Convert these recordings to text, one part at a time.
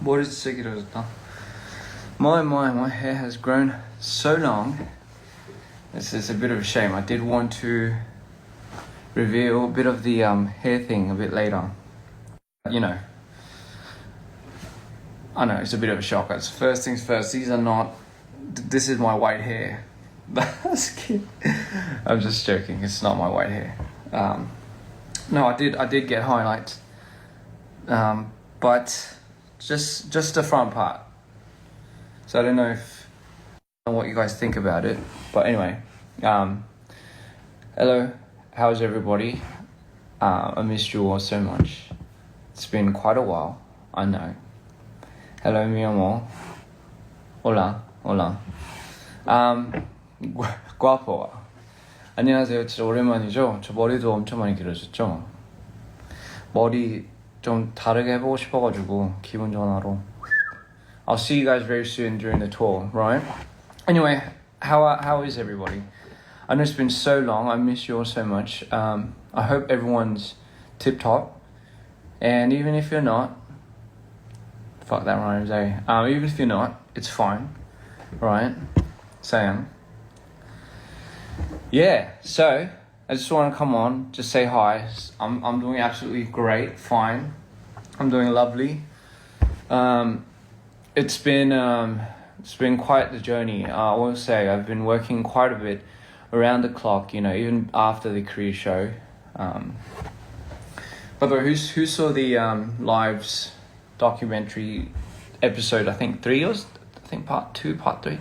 머리 진짜 길어졌다. My hair has grown so long. This is a bit of a shame. I did want to reveal a bit of the hair thing a bit later. You know, I know it's a bit of a shock. It's first things first. These are not. This is my white hair. That's cute. I'm just joking. It's not my white hair. No, I did get highlights, but just the front part. So I don't know what you guys think about it. But anyway, hello. How's everybody? I missed you all so much. It's been quite a while. I know. Hello, mi amor. Hola. Guapo. 안녕하세요. 진짜 오랜만이죠? 저 머리도 엄청 많이 길어졌죠? 머리 좀 다르게 해보고 싶어가지고 기분 전화로. I'll see you guys very soon during the tour, right? Anyway, how is everybody? I know it's been so long. I miss you all so much. I hope everyone's tip-top. And even if you're not, fuck that rhymes, eh? Even if you're not, it's fine, right? Sayang. Yeah, so I just want to come on, just say hi. I'm doing absolutely great, fine. I'm doing lovely. It's been quite the journey. I will say I've been working quite a bit around the clock, you know, even after the Korea show. By the way, who saw the Lives documentary episode? I think part 2, part 3.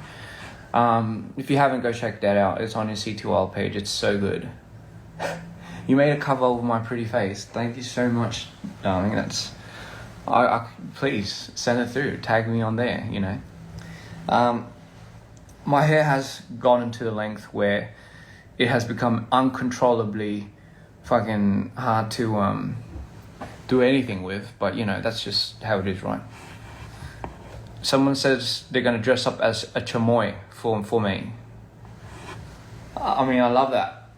If you haven't, go check that out. It's on your C2L page. It's so good. You made a cover of my pretty face. Thank you so much, darling. I please send it through. Tag me on there, you know. My hair has gotten to the length where it has become uncontrollably fucking hard to do anything with. But you know, that's just how it is, right? Someone says they're going to dress up as a chamoy for me. I mean, I love that.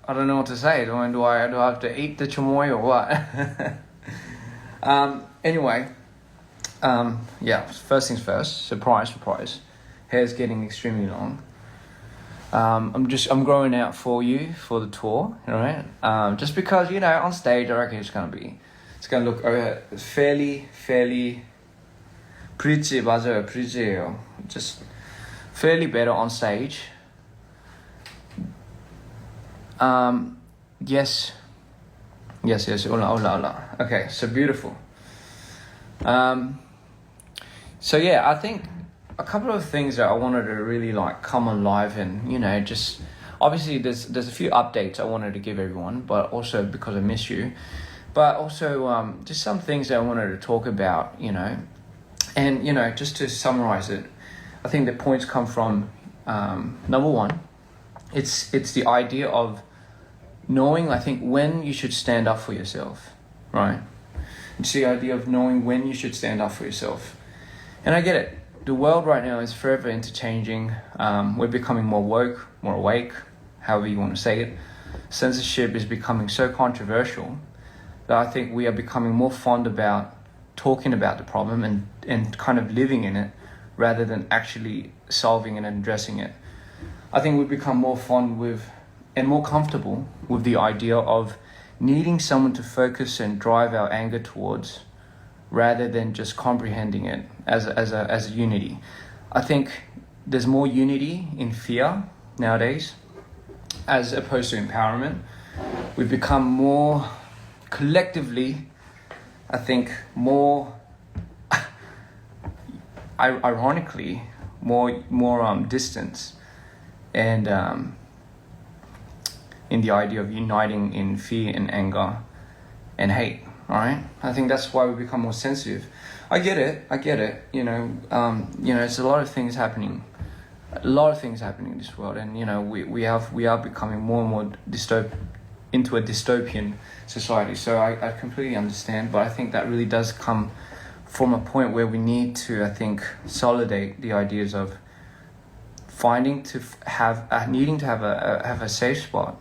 I don't know what to say. Do I have to eat the chamoy or what? Anyway, yeah, first things first, surprise. Hair's getting extremely long. I'm growing out for you for the tour, right? Just because, you know, on stage, I reckon it's gonna look fairly 브릿지, 맞아요, 브릿지예요. Just fairly better on stage. Yes, hola. Okay, so beautiful. So yeah, I think a couple of things that I wanted to really like come alive and, you know, just obviously there's a few updates I wanted to give everyone, but also because I miss you, but also just some things that I wanted to talk about, you know. And, you know, just to summarize it, I think the points come from, number one, it's the idea of knowing, I think, when you should stand up for yourself, right? It's the idea of knowing when you should stand up for yourself. And I get it. The world right now is forever interchanging. We're becoming more woke, more awake, however you want to say it. Censorship is becoming so controversial that I think we are becoming more fond about talking about the problem and kind of living in it rather than actually solving it and addressing it. I think we've become more fond with and more comfortable with the idea of needing someone to focus and drive our anger towards rather than just comprehending it as a unity. I think there's more unity in fear nowadays as opposed to empowerment. We've become more collectively, I think, more ironically more distance and in the idea of uniting in fear and anger and hate. All right, I think that's why we become more sensitive. I get it. You know, it's a lot of things happening in this world, and you know, we are becoming more and more into a dystopian society. So I completely understand, but I think that really does come from a point where we need to, I think, consolidate the ideas of needing to have a safe spot,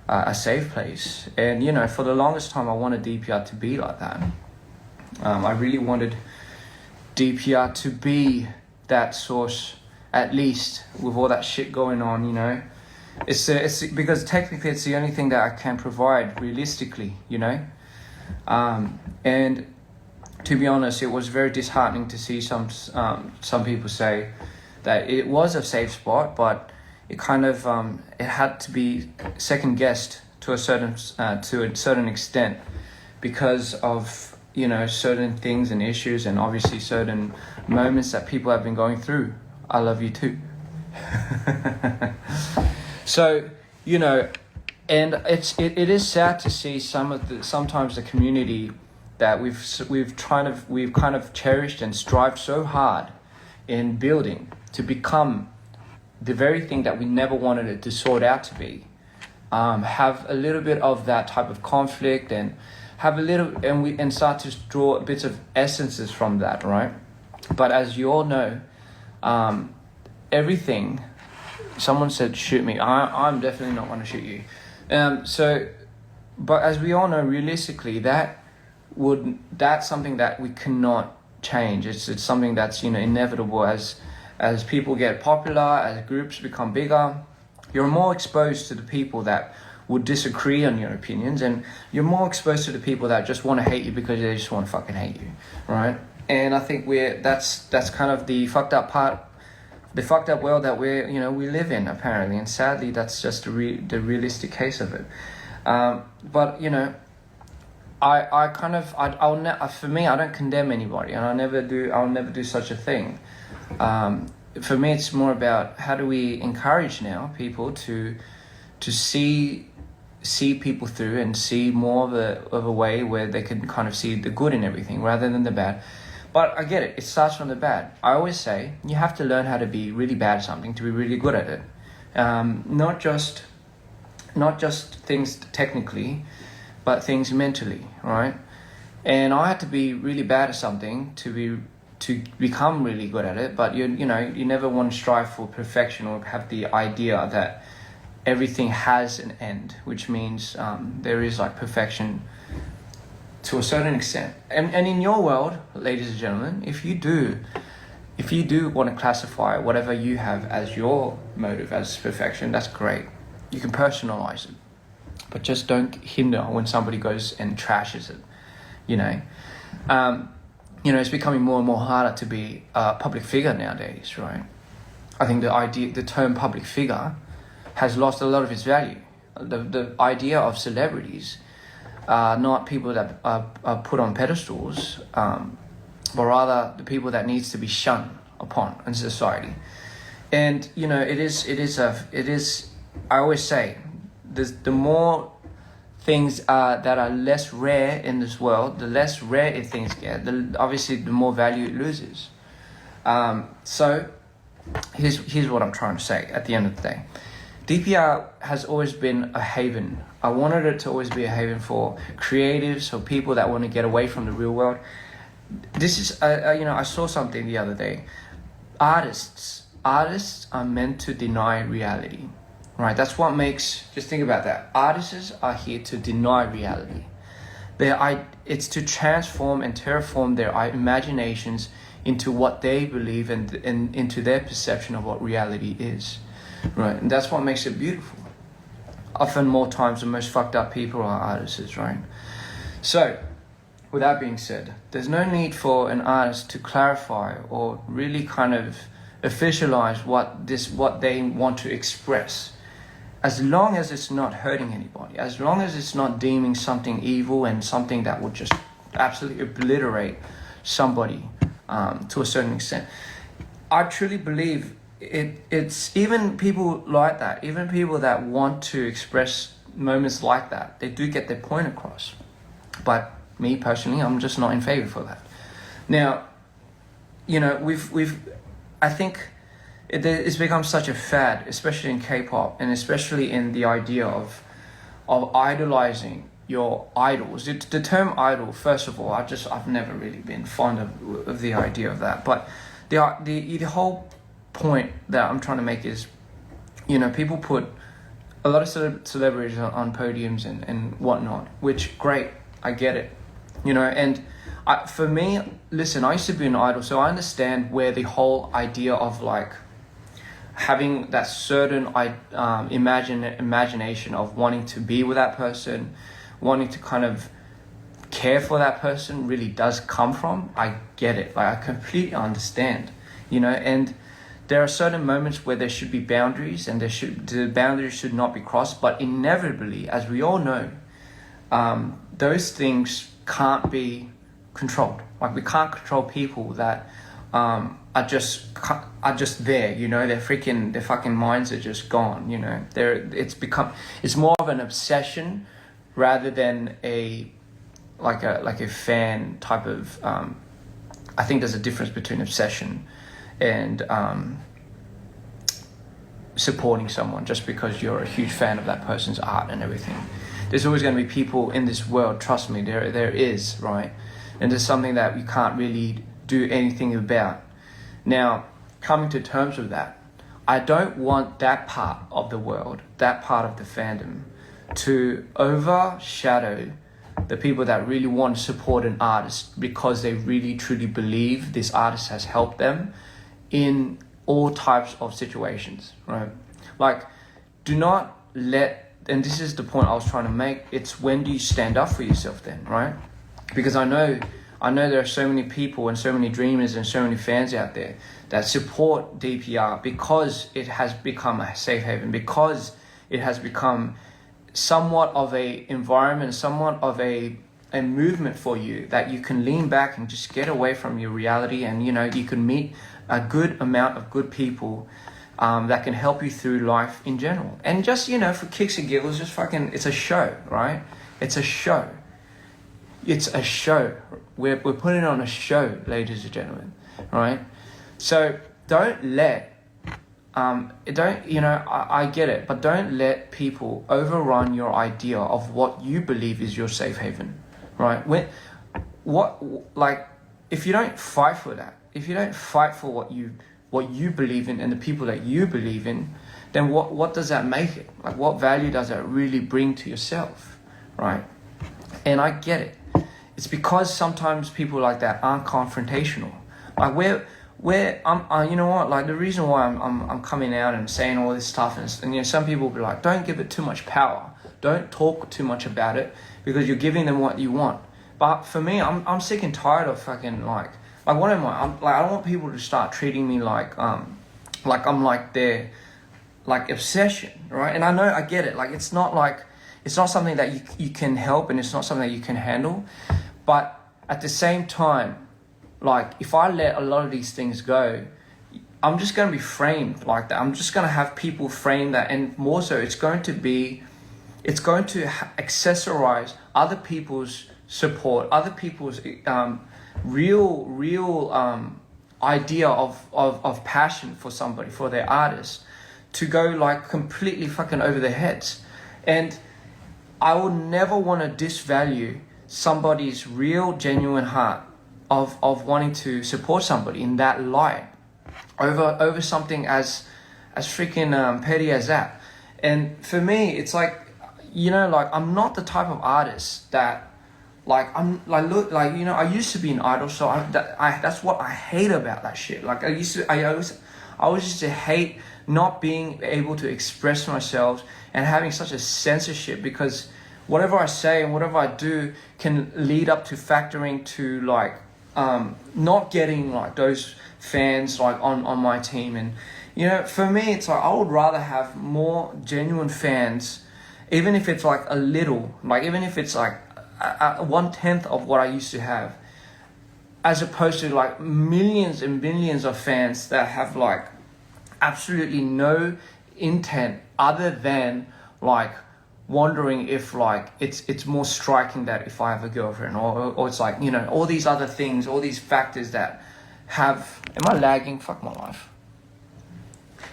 a safe place. And you know, for the longest time, I wanted DPR to be like that. I really wanted DPR to be that source, at least with all that shit going on, you know. It's because technically it's the only thing that I can provide realistically, you know. And to be honest, it was very disheartening to see some people say that it was a safe spot, but it kind of it had to be second guessed to a certain extent because of, you know, certain things and issues and obviously certain moments that people have been going through. I love you too. So, you know, and it is sad to see sometimes the community that we've kind of cherished and strived so hard in building to become the very thing that we never wanted it to sort out to be, have a little bit of that type of conflict and have a little, and start to draw bits of essences from that, right? But as you all know, everything. Someone said, "Shoot me." I'm definitely not going to shoot you. But as we all know, realistically, that's something that we cannot change. It's something that's, you know, inevitable as people get popular, as groups become bigger. You're more exposed to the people that would disagree on your opinions, and you're more exposed to the people that just want to hate you because they just want to fucking hate you, right? And I think that's kind of the fucked up part, the fucked up world that we live in, apparently, and sadly that's just the realistic case of it. But you know, for me, I don't condemn anybody, and I'll never do such a thing. For me, it's more about how do we encourage now people to see people through and see more of a way where they can kind of see the good in everything rather than the bad. But I get it. It starts from the bad. I always say you have to learn how to be really bad at something to be really good at it. Not just things technically, but things mentally, right? And I had to be really bad at something to become really good at it. But you never want to strive for perfection or have the idea that everything has an end, which means there is like perfection to a certain extent. And in your world, ladies and gentlemen, if you do want to classify whatever you have as your motive as perfection, that's great. You can personalize it, but just don't hinder when somebody goes and trashes it. You know, it's becoming more and more harder to be a public figure nowadays, right? I think the term public figure has lost a lot of its value. The idea of celebrities are not people that are put on pedestals, but rather the people that needs to be shunned upon in society. And you know, it is. I always say, the more things that are less rare in this world, the less rare things get. Obviously, the more value it loses. So, here's what I'm trying to say. At the end of the day, DPR has always been a haven. I wanted it to always be a haven for creatives, for people that want to get away from the real world. This is, I saw something the other day. Artists are meant to deny reality, right? That's what makes, just think about that. Artists are here to deny reality. It's to transform and terraform their imaginations into what they believe and into their perception of what reality is, right? And that's what makes it beautiful. Often more times the most fucked up people are artists, right? So, with that being said, there's no need for an artist to clarify or really kind of officialize what they want to express, as long as it's not hurting anybody, as long as it's not deeming something evil and something that would just absolutely obliterate somebody to a certain extent. I truly believe it's even people like that, even people that want to express moments like that, they do get their point across. But me personally, I'm just not in favor for that. Now, you know, I think it's become such a fad, especially in K-pop, and especially in the idea of idolizing your idols. The term idol, first of all, I've never really been fond of the idea of that. But the whole point that I'm trying to make is, you know, people put a lot of celebrities on podiums and whatnot, which great, I get it, you know. And for me, listen, I used to be an idol, so I understand where the whole idea of like having that certain imagination of wanting to be with that person, wanting to kind of care for that person really does come from. I get it, like I completely understand, you know. And there are certain moments where there should be boundaries, and the boundaries should not be crossed. But inevitably, as we all know, those things can't be controlled. Like we can't control people that are just there, you know. Their fucking minds are just gone, you know. It's more of an obsession rather than a fan type of. I think there's a difference between obsession and supporting someone just because you're a huge fan of that person's art and everything. There's always going to be people in this world, trust me, there is, right? And there's something that we can't really do anything about. Now, coming to terms with that, I don't want that part of the world, that part of the fandom, to overshadow the people that really want to support an artist because they really truly believe this artist has helped them in all types of situations, right? Like, do not let, and this is the point I was trying to make, it's when do you stand up for yourself then, right? Because I know there are so many people and so many dreamers and so many fans out there that support DPR because it has become a safe haven, because it has become somewhat of a environment, somewhat of a movement for you that you can lean back and just get away from your reality, and you know, you can meet a good amount of good people that can help you through life in general. And just, you know, for kicks and giggles, just fucking, it's a show, right? It's a show. It's a show. We're putting on a show, ladies and gentlemen, right? So don't let, I get it, but don't let people overrun your idea of what you believe is your safe haven, right? If you don't fight for that, if you don't fight for what you believe in and the people that you believe in, then what does that make it? Like, what value does that really bring to yourself, right? And I get it. It's because sometimes people like that aren't confrontational. Like where I'm, you know what? Like the reason why I'm coming out and saying all this stuff, and you know, some people will be like, don't give it too much power. Don't talk too much about it because you're giving them what you want. But for me, I'm sick and tired of fucking like what am I? I don't want people to start treating me like I'm like their like obsession, right? And I know, I get it. Like it's not something that you can help, and it's not something that you can handle. But at the same time, like if I let a lot of these things go, I'm just going to be framed like that. I'm just going to have people frame that, and more so, it's going to accessorize other people's support, other people's real idea of passion for somebody, for their artist, to go like completely fucking over their heads. And I would never want to disvalue somebody's real genuine heart of wanting to support somebody in that light over something as freaking petty as that. And for me, it's like, you know, like I'm not the type of artist that like I'm like, look, like, you know, I used to be an idol, so that's what I hate about that shit. Like I always used to hate not being able to express myself and having such a censorship, because whatever I say and whatever I do can lead up to factoring to like not getting like those fans like on my team. And you know, for me, it's like I would rather have more genuine fans, even if it's like a little, like even if it's like 1/10 of what I used to have, as opposed to like millions and millions of fans that have like absolutely no intent other than like wondering if like it's more striking that if I have a girlfriend, or it's like, you know, all these other things, all these factors that have. Am I lagging? Fuck my life.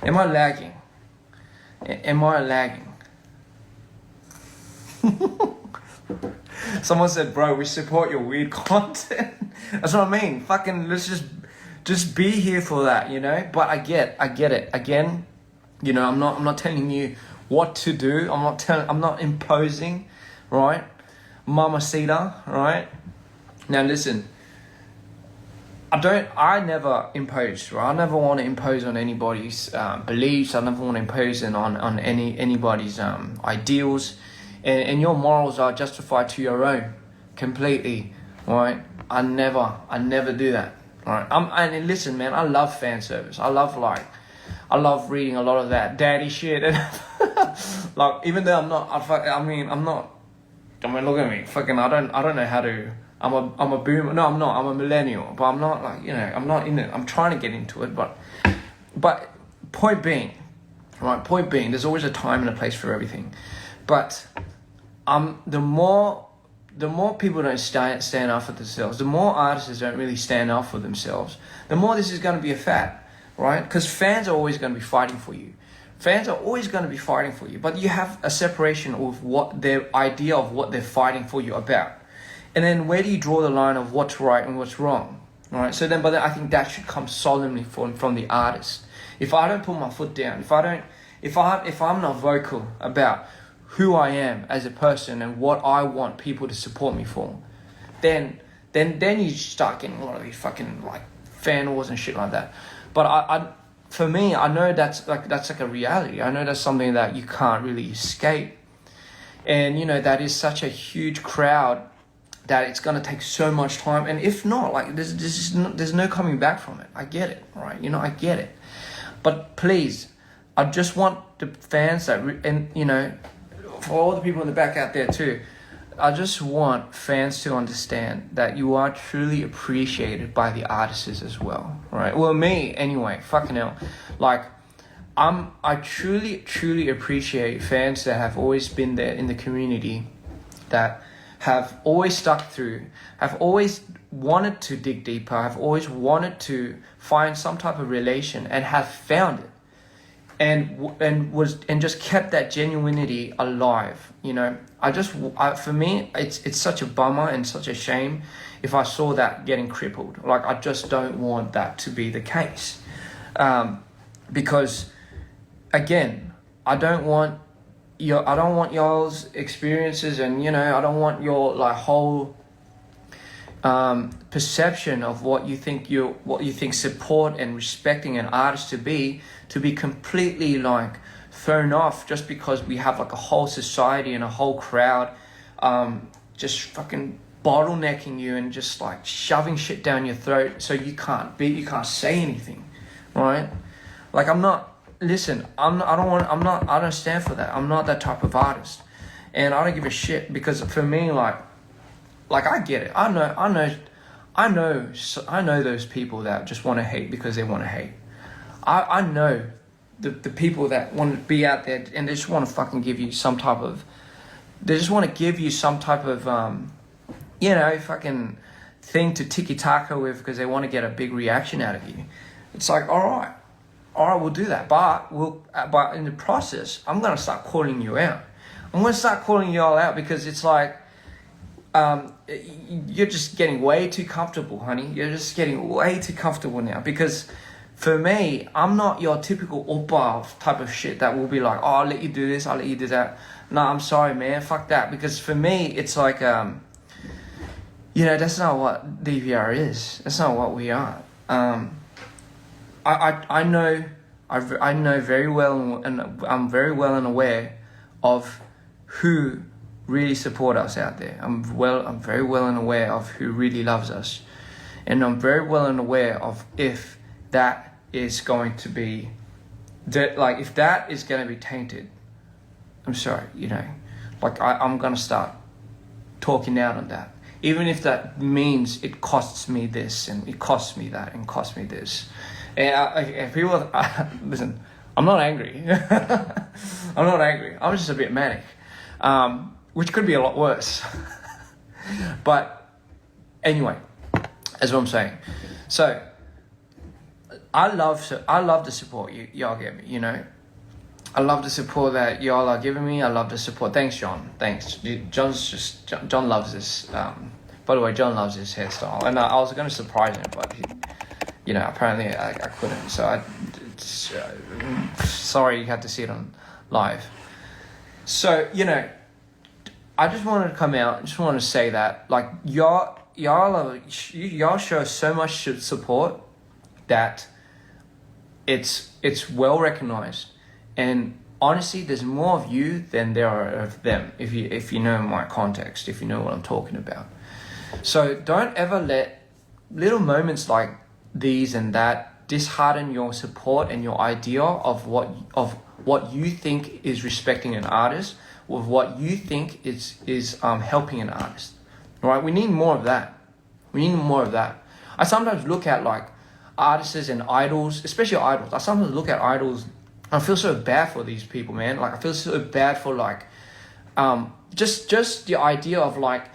Am I lagging? Am I lagging? Someone said, bro, we support your weird content. That's what I mean. Fucking let's just be here for that, you know. But I get it. Again, you know, I'm not telling you what to do. I'm not imposing, right? Mamacita, right? Now listen, I never impose, right? I never want to impose on anybody's beliefs. I never want to impose on anybody's ideals. And your morals are justified to your own, completely, right? I never do that, right? And listen, man, I love fan service. I love reading a lot of that daddy shit. Like, even though I'm not, look at me, fucking, I don't know how to. I'm a boomer. No, I'm not. I'm a millennial, but I'm not like, I'm not in it. I'm trying to get into it, but point being, there's always a time and a place for everything. But the more people don't stand up for themselves, the more artists don't really stand up for themselves, the more this is going to be a fad, right? Because fans are always going to be fighting for you. Fans are always going to be fighting for you, but you have a separation of what their idea of what they're fighting for you about. And then where do you draw the line of what's right and what's wrong? All right. So then, but then I think that should come solemnly from the artist. If I don't put my foot down, if I'm not vocal about who I am as a person and what I want people to support me for, then you start getting a lot of these fucking like fan wars and shit like that. But for me, I know that's like a reality. I know that's something that you can't really escape. And that is such a huge crowd that it's going to take so much time. And if not, like, there's no coming back from it. I get it, right? I get it. But please, I just want the fans and for all the people in the back out there too, I just want fans to understand that you are truly appreciated by the artists as well, right? Well, me anyway, fucking hell. Like, I truly appreciate fans that have always been there in the community, that have always stuck through, have always wanted to dig deeper, have always wanted to find some type of relation and have found it, and just kept that genuinity alive. For me, it's such a bummer and such a shame if I saw that getting crippled. Like, I just don't want that to be the case, because again, I don't want y'all's experiences, and I don't want your like whole perception of what you think support and respecting an artist to be completely like thrown off just because we have like a whole society and a whole crowd just fucking bottlenecking you and just like shoving shit down your throat so you can't say anything, right? Like, I don't stand for that. I'm not that type of artist, and I don't give a shit, because for me, like I get it. I know those people that just want to hate because they want to hate. I know the people that want to be out there and they just want to fucking give you some type of, fucking thing to tiki-taka with because they want to get a big reaction out of you. It's like, all right, we'll do that. But in the process, I'm going to start calling you out. I'm going to start calling you all out because it's like, you're just getting way too comfortable, honey. You're just getting way too comfortable now. Because for me, I'm not your typical oppa type of shit that will be like, oh, I'll let you do this, I'll let you do that. No, I'm sorry, man. Fuck that. Because for me, it's like, that's not what DVR is. That's not what we are. I know very well, and I'm very well and aware of who really support us out there. I'm very well and aware of who really loves us, and I'm very well and aware of if that is going to be if that is going to be tainted. I'm sorry, I'm gonna start talking out on that, even if that means it costs me this and it costs me that and costs me this. And people, listen, I'm not angry. I'm not angry. I'm just a bit manic, which could be a lot worse. But anyway, that's what I'm saying. So I love the support y'all give me. I love the support that y'all are giving me. I love the support. Thanks, John. Thanks. John loves this. By the way, John loves this hairstyle, and I was going to surprise him, but apparently I couldn't. So sorry you had to see it on live. So I just wanted to come out. I just want to say that, like, y'all show so much support that it's well recognized, and honestly, there's more of you than there are of them. If you know my context, if you know what I'm talking about. So don't ever let little moments like these and that dishearten your support and your idea of what you think is respecting an artist, with what you think is helping an artist. All right, we need more of that. We need more of that. I sometimes look at like artists and idols, especially idols. I sometimes look at idols. I feel so bad for these people, man. Like I feel so bad for like, just the idea of like,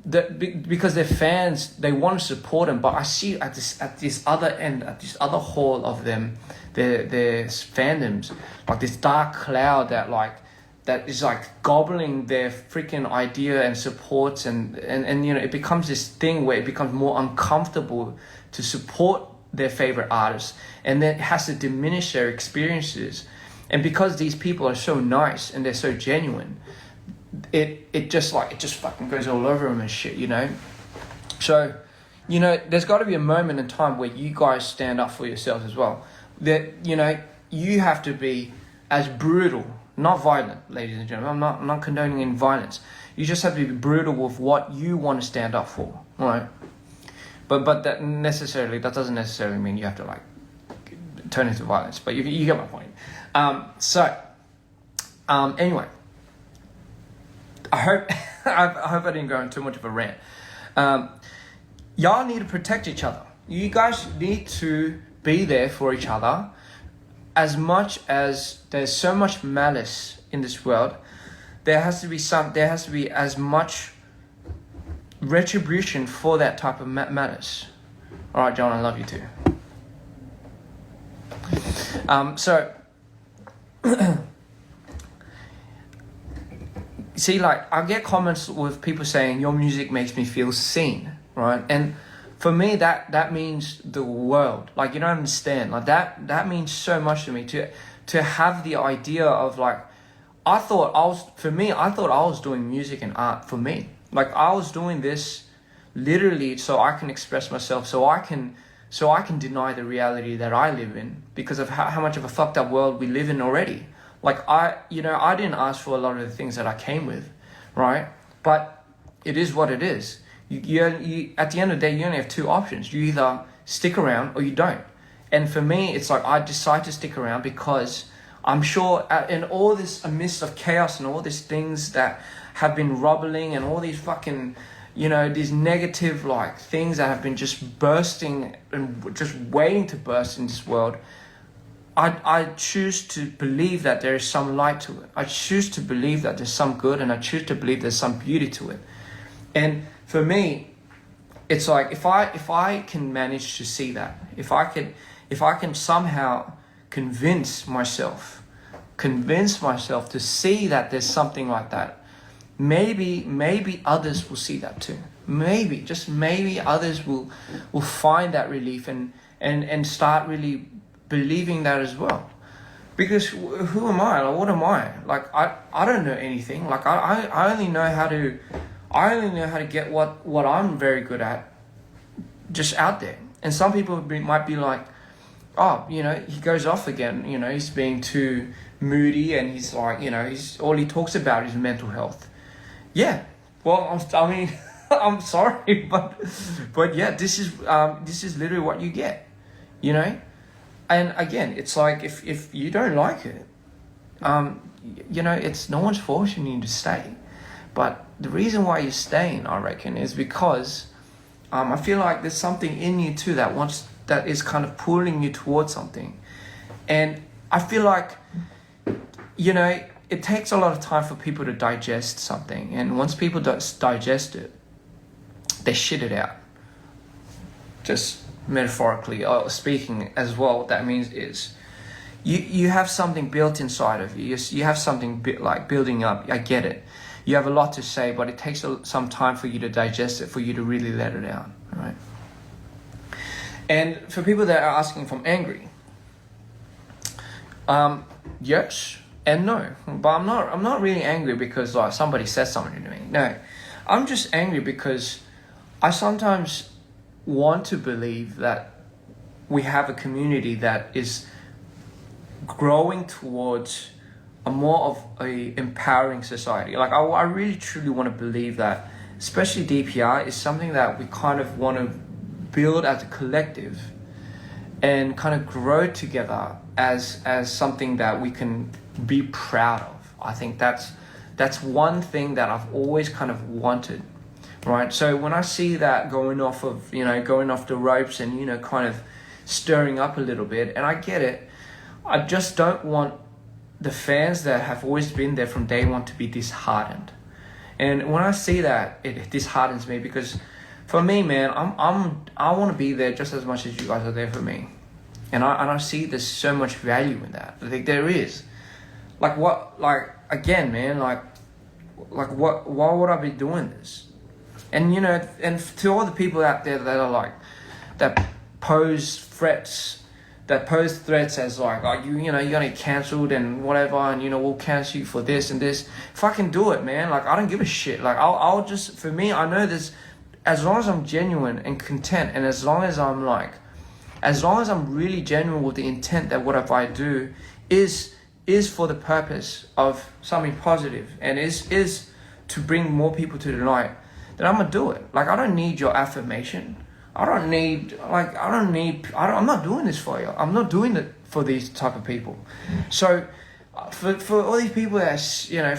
because they're fans, they want to support them. But I see at this other end, at this other hall of them, their fandoms, like this dark cloud that is like gobbling their freaking idea and supports, and you know, it becomes this thing where it becomes more uncomfortable to support their favorite artists, and then it has to diminish their experiences. And because these people are so nice and they're so genuine, it just fucking goes all over them and shit, you know. So, you know, there's got to be a moment in time where you guys stand up for yourselves as well. That, you know, you have to be as brutal, not violent, ladies and gentlemen. I'm not condoning any violence. You just have to be brutal with what you want to stand up for, all right? But that doesn't necessarily mean you have to like turn into violence. But you get my point. Anyway, I hope I didn't go into too much of a rant. Y'all need to protect each other. You guys need to be there for each other. As much as there's so much malice in this world, there has to be as much retribution for that type of malice. All right, John, I love you too. So see, like I get comments with people saying your music makes me feel seen, right? And for me, that means the world. Like, you don't understand. Like that means so much to me to have the idea of like, I thought I was doing music and art for me. Like I was doing this literally so I can express myself, so I can deny the reality that I live in because of how much of a fucked up world we live in already. Like I didn't ask for a lot of the things that I came with, right? But it is what it is. You at the end of the day, you only have two options. You either stick around or you don't. And for me, it's like I decide to stick around because I'm sure in all this amidst of chaos and all these things that have been rubbling and all these fucking, you know, these negative like things that have been just bursting and just waiting to burst in this world, I choose to believe that there is some light to it. I choose to believe that there's some good, and I choose to believe there's some beauty to it. And for me, it's like if I can manage to see that, if I can somehow convince myself to see that there's something like that, maybe others will see that too. Maybe, just maybe others will find that relief and start really believing that as well. Because who am I? Like, what am I? Like I don't know anything. Like I only know how to get what I'm very good at just out there. And some people might be like, oh, you know, he goes off again, you know, he's being too moody, and he's like, you know, all he talks about is mental health. Yeah, well, I mean, I'm sorry, but yeah, this is literally what you get, you know. And again, it's like if you don't like it, you know, it's no one's forcing you to stay. But the reason why you're staying, I reckon, is because I feel like there's something in you too that is kind of pulling you towards something. And I feel like, you know, it takes a lot of time for people to digest something. And once people digest it, they shit it out. Just metaphorically speaking as well, what that means is you have something built inside of you. You have something like building up. I get it. You have a lot to say, but it takes some time for you to digest it, for you to really let it out, right? And for people that are asking if I'm angry, yes and no. But I'm not really angry because like somebody said something to me. No, I'm just angry because I sometimes want to believe that we have a community that is growing towards a more of a empowering society. Like I really truly want to believe that, especially DPR is something that we kind of want to build as a collective and kind of grow together as something that we can be proud of. I think that's one thing that I've always kind of wanted, right? So when I see that going off the ropes and, kind of stirring up a little bit, and I get it, I just don't want the fans that have always been there from day one to be disheartened. And when I see that, it disheartens me, because for me, man, I want to be there just as much as you guys are there for me. And I see there's so much value in that. I think there is. Like again, man, why would I be doing this? And, and to all the people out there that are that pose threats as you're gonna get cancelled and whatever, and we'll cancel you for this and this. Fucking do it, man. I don't give a shit. I'll just, for me, I know this, as long as I'm genuine and content, and as long as I'm really genuine with the intent that whatever I do is for the purpose of something positive and is to bring more people to the light, then I'm gonna do it. I don't need your affirmation. I'm not doing this for you. I'm not doing it for these type of people. So for all these people that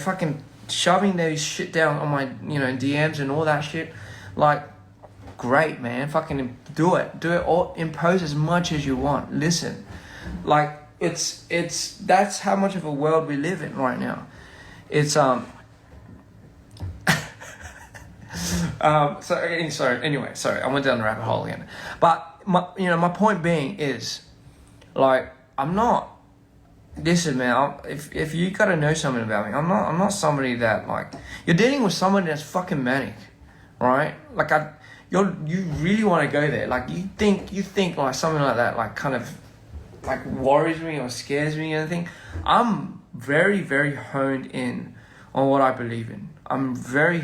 fucking shoving their shit down on my DMs and all that shit, great, man, fucking do it or impose as much as you want. Listen, it's that's how much of a world we live in right now. It's sorry, I went down the rabbit hole again. But my point being is, I'm not. Listen, man. If you gotta know something about me, I'm not somebody that you're dealing with somebody that's fucking manic, right? You really want to go there. You think something like that, kind of worries me or scares me or anything. I'm very, very honed in on what I believe in. I'm very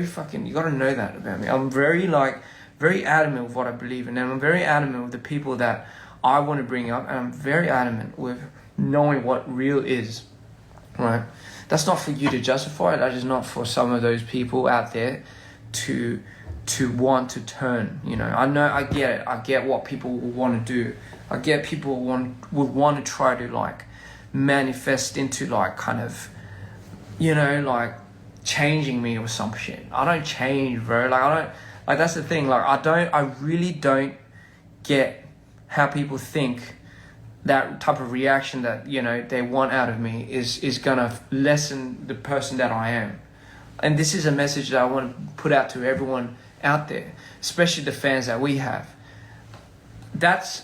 fucking, you gotta know that about me. I'm very adamant with what I believe in, and I'm very adamant with the people that I want to bring up, and I'm very adamant with knowing what real is, right? That's not for you to justify it. That is not for some of those people out there to want to turn, I know, I get it. I get what people will want to do. I get people would want to try to manifest into kind of, changing me or some shit. I don't change, bro. That's the thing. I really don't get how people think that type of reaction that, they want out of me is gonna lessen the person that I am. And this is a message that I want to put out to everyone out there, especially the fans that we have. That's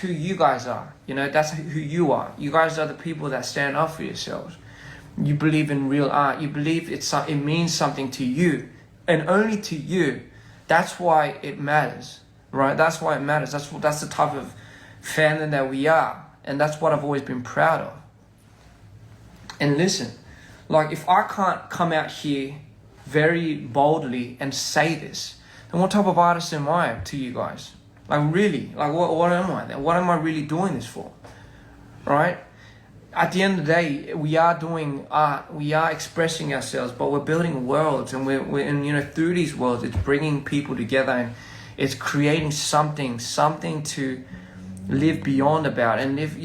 who you guys are. That's who you are. You guys are the people that stand up for yourselves. You believe in real art. You believe it means something to you, and only to you. That's why it matters, right? That's why it matters. That's the type of fandom that we are, and that's what I've always been proud of. And listen, if I can't come out here very boldly and say this, then what type of artist am I to you guys? Really? What am I then? What am I really doing this for? Right? At the end of the day, we are doing art, we are expressing ourselves, but we're building worlds, and we're through these worlds, it's bringing people together, and it's creating something to live beyond about, and live,